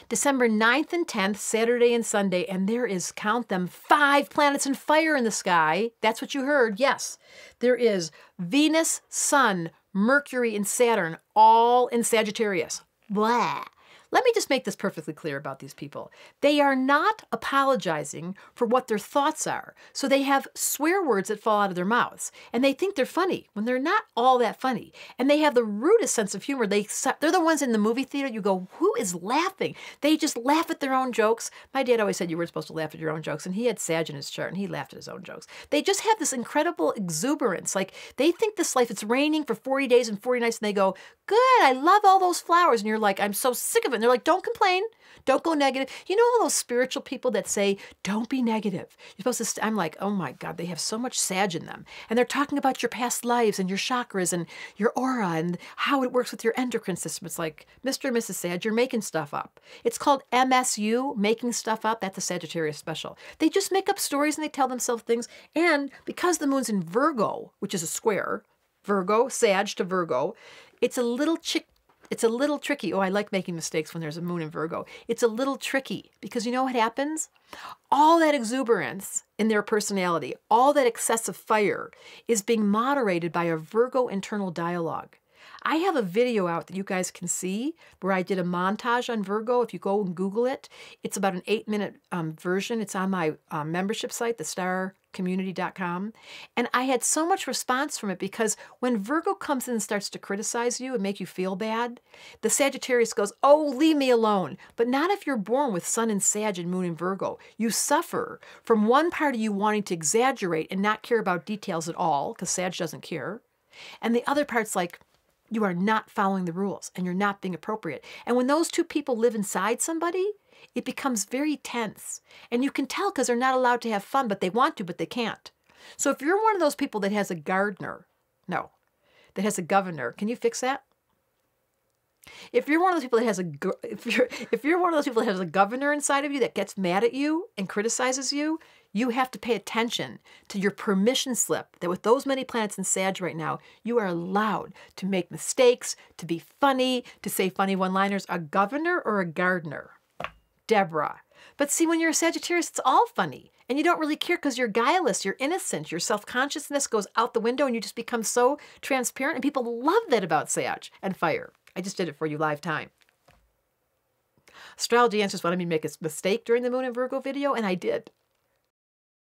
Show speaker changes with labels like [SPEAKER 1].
[SPEAKER 1] December 9th and 10th, Saturday and Sunday, and there is, count them, 5 planets in fire in the sky. That's what you heard, yes. There is Venus, Sun, Mercury, and Saturn, all in Sagittarius. Blah. Let me just make this perfectly clear about these people. They are not apologizing for what their thoughts are. So they have swear words that fall out of their mouths. And they think they're funny when they're not all that funny. And they have the rudest sense of humor. They're the ones in the movie theater, you go, who is laughing? They just laugh at their own jokes. My dad always said you weren't supposed to laugh at your own jokes. And he had Sag in his chart and he laughed at his own jokes. They just have this incredible exuberance. Like they think this life, it's raining for 40 days and 40 nights. And they go, good, I love all those flowers. And you're like, I'm so sick of it. And they're like, don't complain. Don't go negative. You know all those spiritual people that say, don't be negative. You're supposed to, I'm like, oh my God, they have so much Sag in them. And they're talking about your past lives and your chakras and your aura and how it works with your endocrine system. It's like, Mr. and Mrs. Sag, you're making stuff up. It's called MSU, making stuff up. That's a Sagittarius special. They just make up stories and they tell themselves things. And because the moon's in Virgo, which is a square, Virgo, Sag to Virgo, it's a little tricky. Oh, I like making mistakes when there's a moon in Virgo. It's a little tricky because you know what happens? All that exuberance in their personality, all that excessive fire is being moderated by a Virgo internal dialogue. I have a video out that you guys can see where I did a montage on Virgo. If you go and Google it, it's about an 8-minute version. It's on my membership site, thestarcommunity.com. And I had so much response from it because when Virgo comes in and starts to criticize you and make you feel bad, the Sagittarius goes, oh, leave me alone. But not if you're born with Sun in Sag and Moon in Virgo. You suffer from one part of you wanting to exaggerate and not care about details at all because Sag doesn't care. And the other part's like, you are not following the rules and you're not being appropriate. And when those two people live inside somebody, it becomes very tense. And you can tell because they're not allowed to have fun, but they want to, but they can't. So if you're one of those people that has a gardener, that has a governor, can you fix that? If you're one of those people that has if you're one of those people that has a governor inside of you that gets mad at you and criticizes you, you have to pay attention to your permission slip that with those many planets in Sag right now, you are allowed to make mistakes, to be funny, to say funny one-liners. A governor or a gardener? Deborah. But see, when you're a Sagittarius, it's all funny. And you don't really care because you're guileless, you're innocent, your self-consciousness goes out the window and you just become so transparent. And people love that about Sag and fire. I just did it for you live time. Astrology Answers wanted me to make a mistake during the Moon in Virgo video, and I did.